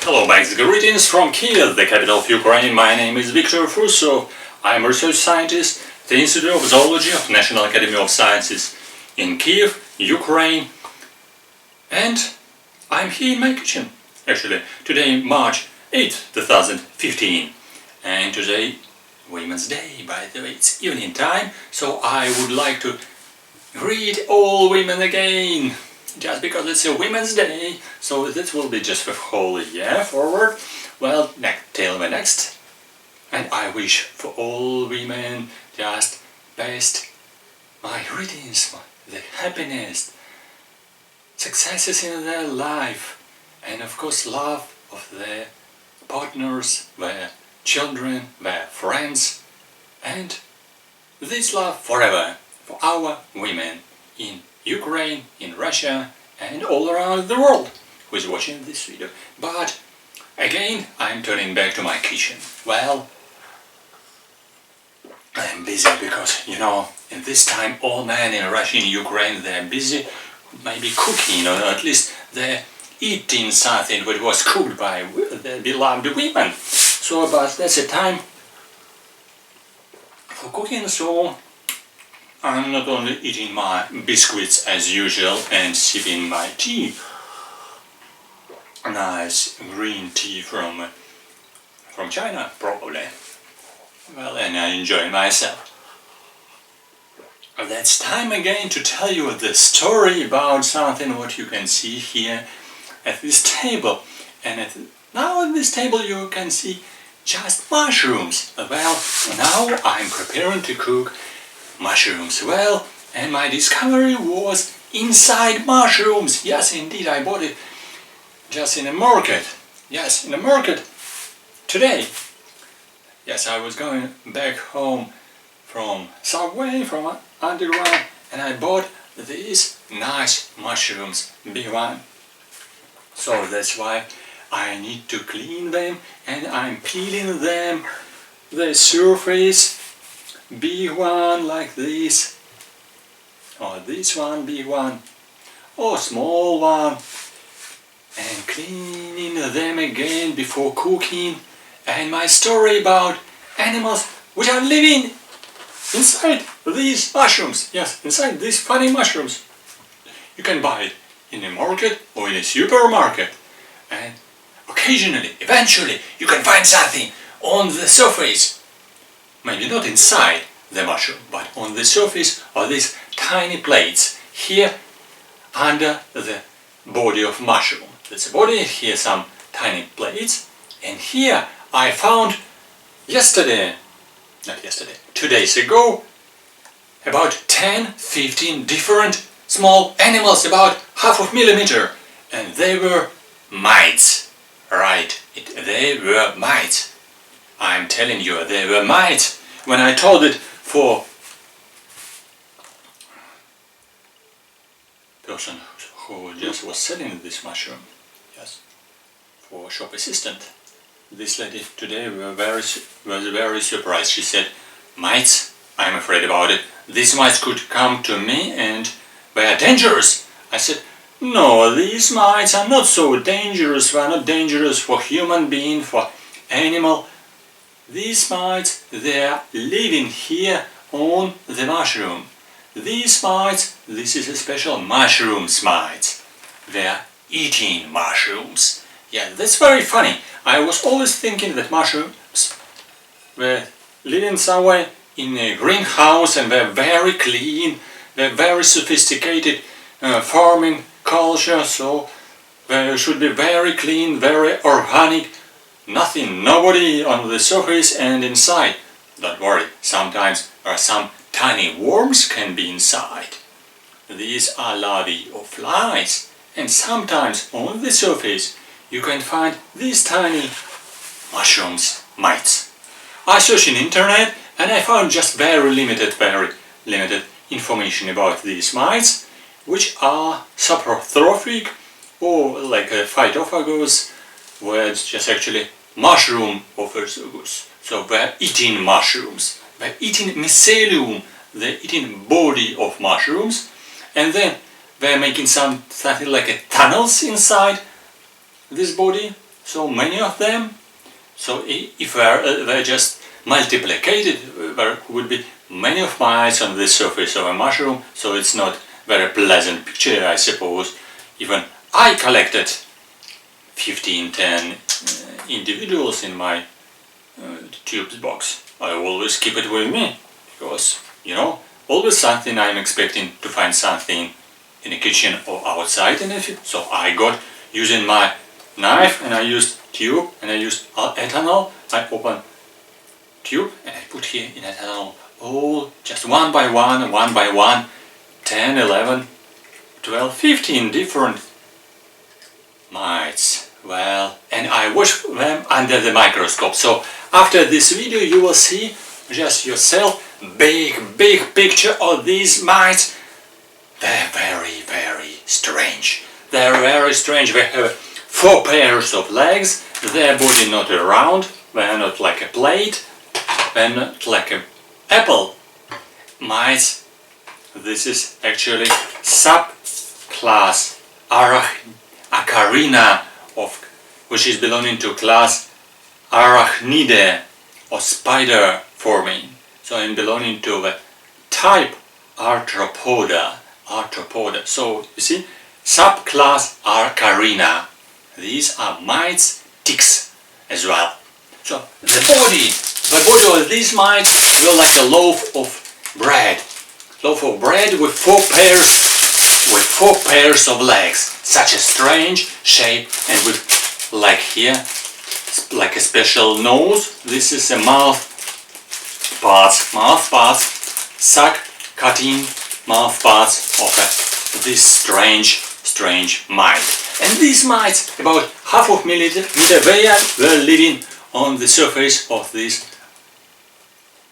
Hello, Max. Greetings from Kiev, the capital of Ukraine. My name is Viktor Fursov. I am a research scientist at the Institute of Zoology of National Academy of Sciences in Kiev, Ukraine. And I'm here in my kitchen, actually. Today, March 8th, 2015. And today, Women's Day. By the way, it's evening time, so I would like to greet all women again. Just because it's a Women's Day, so this will be just for whole year forward. Well, till the next. And I wish for all women just best, my greetings, the happiness, successes in their life, and of course love of their partners, their children, their friends, and this love forever for our women in Ukraine, in Russia, and all around the world who is watching this video. But again, I'm turning back to my kitchen. Well, I'm busy because, you know, in this time all men in Russia and Ukraine, they're busy maybe cooking, or at least they're eating something that was cooked by their beloved women. So, but that's a time for cooking, so I'm not only eating my biscuits as usual and sipping my tea, nice green tea from China probably. Well, and I enjoy myself. That's time again to tell you the story about something what you can see here at this table. And now at this table you can see just mushrooms. Well, now I'm preparing to cook mushrooms. Well, and my discovery was inside mushrooms. Yes, indeed, I bought it just in a market. Yes, in a market today. Yes, I was going back home from subway, from underground, and I bought these nice mushrooms, big one. So that's why I need to clean them, and I'm peeling them, the surface, big one like this, or this one, big one, or small one, and cleaning them again before cooking. And my story about animals which are living inside these mushrooms. Yes, inside these funny mushrooms. You can buy it in a market or in a supermarket. And occasionally, eventually, you can find something on the surface. Maybe not inside the mushroom, but on the surface of these tiny plates. Here, under the body of mushroom. That's the body, here some tiny plates. And here I found 2 days ago, about 10-15 different small animals, about half of millimeter, and they were mites. Right, they were mites. I'm telling you, they were mites. When I told it for person who just was selling this mushroom, yes, for shop assistant, this lady today was very surprised. She said, "Mites? I'm afraid about it. These mites could come to me and they are dangerous." I said, "No, these mites are not so dangerous. They are not dangerous for human being, for animal. These mites, they are living here on the mushroom. These mites, this is a special mushrooms mites. They are eating mushrooms." Yeah, that's very funny. I was always thinking that mushrooms were living somewhere in a greenhouse and were very clean, they're very sophisticated farming culture, so they should be very clean, very organic, nothing, nobody on the surface and inside. Don't worry, sometimes there are some tiny worms can be inside. These are larvae of flies, and sometimes on the surface you can find these tiny mushrooms, mites. I searched in internet and I found just very limited information about these mites, which are saprotrophic or like a phytophagous, where it's just actually mushroom ophagus. So they're eating mushrooms, they're eating mycelium, they're eating body of mushrooms, and then they're making something like a tunnels inside this body, so many of them. So if they're just multiplicated, there would be many of mites on the surface of a mushroom, so it's not very pleasant picture, I suppose. Even I collected 15-10 individuals in my tubes box. I always keep it with me, because, you know, always something I'm expecting to find something in the kitchen or outside in it. So I got, using my knife, and I used tube, and I used ethanol. I open tube and I put here in ethanol all just one by one, 10, 11, 12, 15 different mites. Well, and I watch them under the microscope. So after this video you will see just yourself big picture of these mites. They're very strange. They're very strange. They have 4 pairs of legs. Their body not round. They're not like a plate. They're not like an apple. Mites. This is actually subclass Acarina, which is belonging to class Arachnidae or spider forming. So I'm belonging to the type Arthropoda. So you see, subclass Acarina. These are mites, ticks as well. So the body of these mites will like a loaf of bread. Loaf of bread with 4 pairs of legs. Such a strange shape, and with, like here, like a special nose. This is a mouth parts, suck cutting mouth parts of this strange mite. And these mites, about half of millimeter, they were living on the surface of these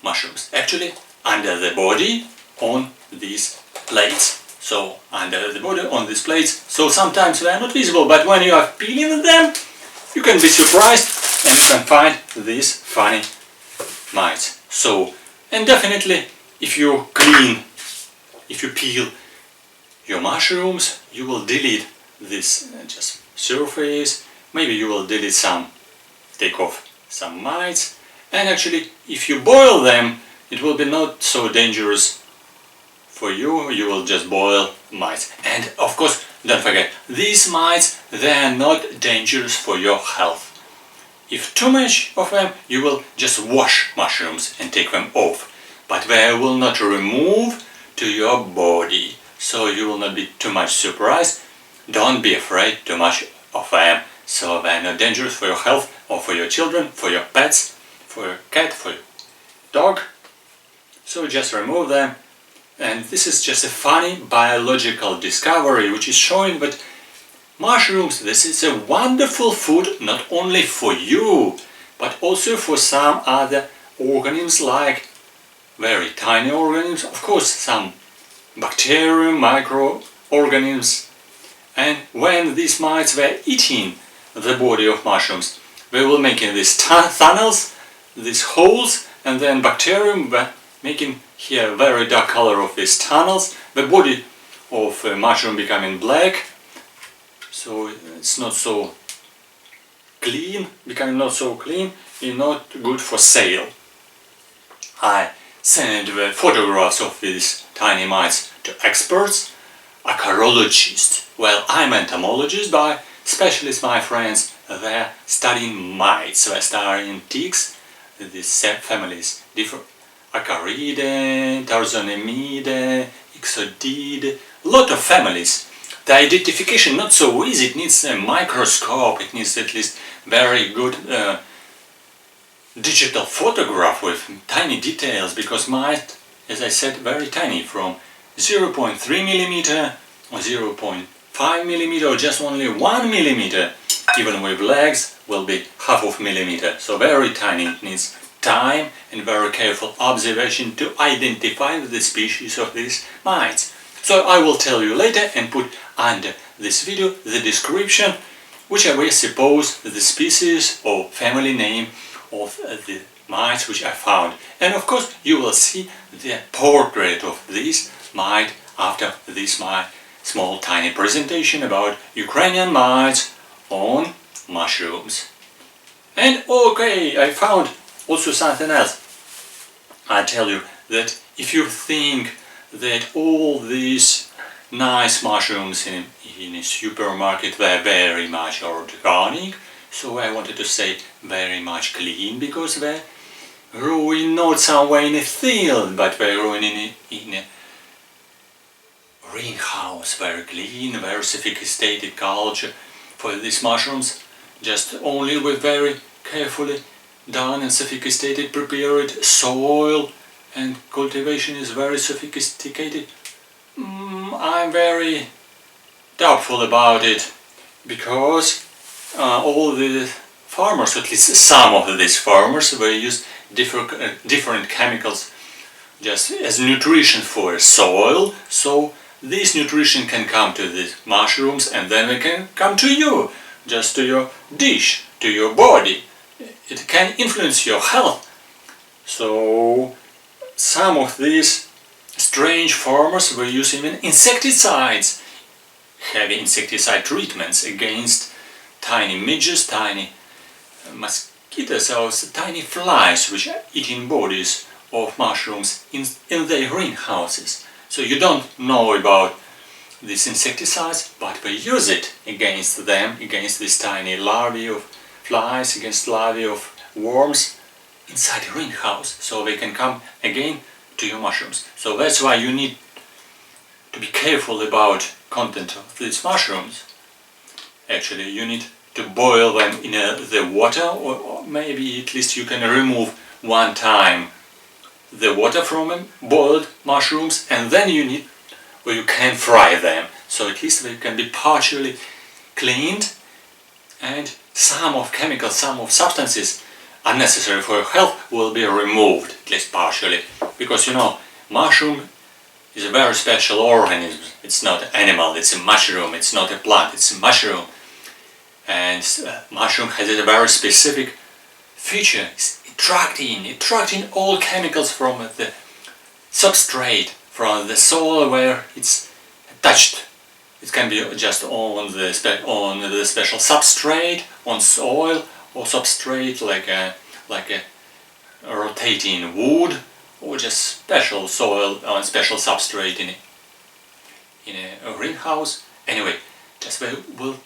mushrooms. Actually, under the body on these plates. So under the body on these plates. So sometimes they are not visible, but when you are peeling them, you can be surprised and you can find these funny mites. So, and definitely, if you peel your mushrooms, you will delete this just surface. Maybe you will delete take off some mites. And actually, if you boil them, it will be not so dangerous for you. You will just boil mites. And of course, don't forget, these mites, they are not dangerous for your health. If too much of them, you will just wash mushrooms and take them off. But they will not remove to your body. So you will not be too much surprised. Don't be afraid too much of them. So they are not dangerous for your health or for your children, for your pets, for your cat, for your dog. So just remove them. And this is just a funny biological discovery which is showing that mushrooms, this is a wonderful food not only for you, but also for some other organisms, like very tiny organisms, of course some bacteria, microorganisms. And when these mites were eating the body of mushrooms, they were making these tunnels, these holes, and then bacterium were making here very dark color of these tunnels. The body of a mushroom becoming black, so it's not so clean, becoming not so clean, and not good for sale. I sent the photographs of these tiny mites to experts, acarologists. Well, I'm entomologist, but specialists, my friends, they're studying mites, they're studying ticks, these families, different Acaridae, Tarsonemidae, Ixodidae, a lot of families. The identification not so easy, it needs a microscope, it needs at least very good digital photograph with tiny details, because mites, as I said, very tiny, from 0.3 millimeter or 0.5 millimeter or just only 1 millimeter, even with legs will be half of millimeter, so very tiny. It needs time and very careful observation to identify the species of these mites. So I will tell you later and put under this video the description which I will suppose the species or family name of the mites which I found. And of course you will see the portrait of this mite after this my small tiny presentation about Ukrainian mites on mushrooms. And okay, I found also something else. I tell you that if you think that all these nice mushrooms in a supermarket were very much organic, so I wanted to say very much clean, because they're growing not somewhere in a field, but they're growing in a greenhouse, very clean, very sophisticated culture for these mushrooms, just only with very carefully done and sophisticated prepared soil, and cultivation is very sophisticated. I'm very doubtful about it, because all the farmers, at least some of these farmers, they use different chemicals just as nutrition for soil, so this nutrition can come to the mushrooms, and then it can come to you, just to your dish, to your body. It can influence your health. So some of these strange farmers were using even insecticides, heavy insecticide treatments against tiny midges, tiny mosquitoes, or tiny flies which are eating bodies of mushrooms in their greenhouses. So you don't know about these insecticides, but we use it against them, against these tiny larvae of flies, against larvae of worms inside the greenhouse, so they can come again to your mushrooms. So that's why you need to be careful about content of these mushrooms. Actually, you need to boil them in the water, or maybe at least you can remove one time the water from boiled mushrooms, and then you can fry them, so at least they can be partially cleaned, and some of chemicals, some of substances unnecessary for your health will be removed, at least partially, because you know, mushroom is a very special organism. It's not an animal, it's a mushroom, it's not a plant, it's a mushroom. And mushroom has a very specific feature. It's attracting all chemicals from the substrate, from the soil where it's touched. It can be just on the special substrate, on soil, or substrate like a rotating wood, or just special soil on special substrate in a greenhouse. Anyway, just they will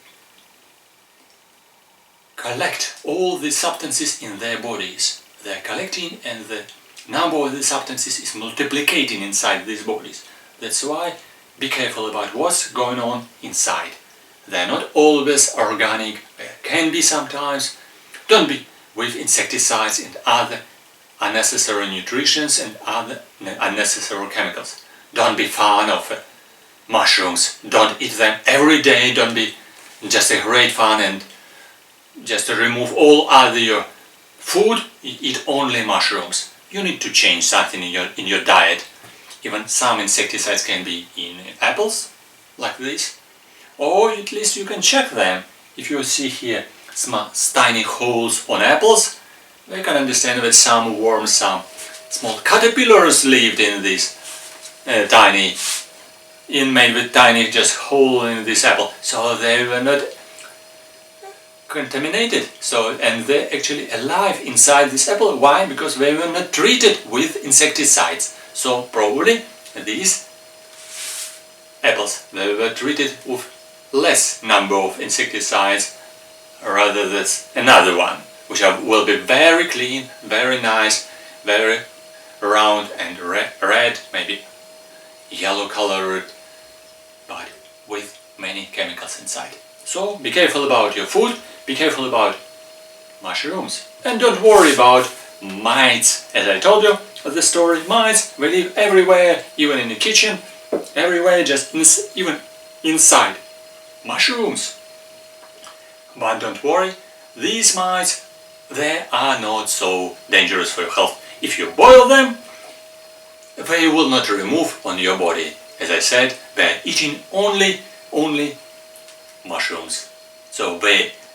collect all the substances in their bodies. They are collecting, and the number of the substances is multiplicating inside these bodies. That's why be careful about what's going on inside. They're not always organic, they can be sometimes. Don't be with insecticides and other unnecessary nutritions and other unnecessary chemicals. Don't be fan of mushrooms. Don't eat them every day. Don't be just a great fan and just to remove all other your food, eat only mushrooms. You need to change something in your diet. Even some insecticides can be in apples, like this, or at least you can check them. If you see here some tiny holes on apples, we can understand that some worms, some small caterpillars lived in this made with tiny just hole in this apple, so they were not contaminated, and they're actually alive inside this apple. Why? Because they were not treated with insecticides. So probably these apples, they were treated with less number of insecticides rather than another one, which will be very clean, very nice, very round and red, maybe yellow colored, but with many chemicals inside. So be careful about your food, be careful about mushrooms, and don't worry about mites. As I told you the story, mites, they live everywhere, even in the kitchen, everywhere, just even inside mushrooms. But don't worry, these mites, they are not so dangerous for your health. If you boil them, they will not remove on your body. As I said, they are eating only mushrooms. So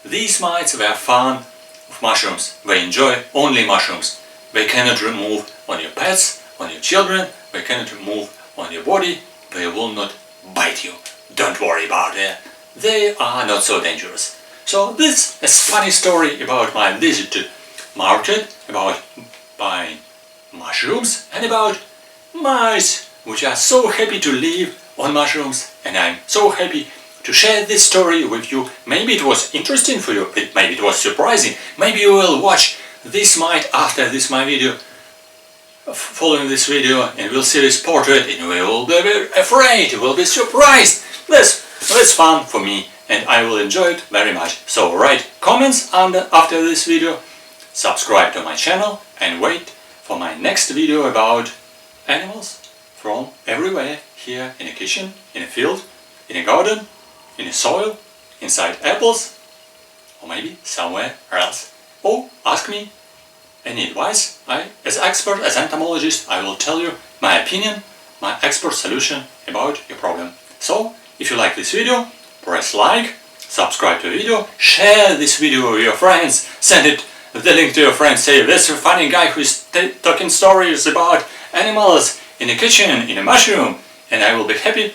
these mites, they are fan of mushrooms. They enjoy only mushrooms. They cannot remove on your pets, on your children. They cannot remove on your body. They will not bite you. Don't worry about it. They are not so dangerous. So this is a funny story about my visit to market, about buying mushrooms and about mice which are so happy to live on mushrooms, and I'm so happy to share this story with you. Maybe it was interesting for you, maybe it was surprising, maybe you will watch this mite after this my video, following this video, and will see this portrait and you will be afraid, you will be surprised. That's fun for me and I will enjoy it very much. So write comments after this video, subscribe to my channel and wait for my next video about animals from everywhere, here in a kitchen, in a field, in a garden, in a soil, inside apples, or maybe somewhere else. Or ask me any advice. As expert, as entomologist, I will tell you my opinion, my expert solution about your problem. So, if you like this video, press like, subscribe to the video, share this video with your friends, send it the link to your friends, say this is a funny guy who is talking stories about animals in a kitchen, in a mushroom, and I will be happy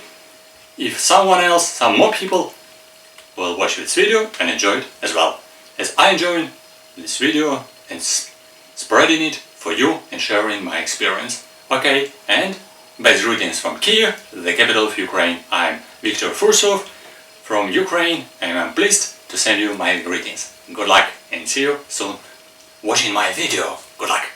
if someone else, some more people will watch this video and enjoy it as well, as I enjoy this video and spreading it for you and sharing my experience. Okay, and best greetings from Kiev, the capital of Ukraine. I'm Viktor Fursov from Ukraine and I'm pleased to send you my greetings. Good luck and see you soon watching my video. Good luck!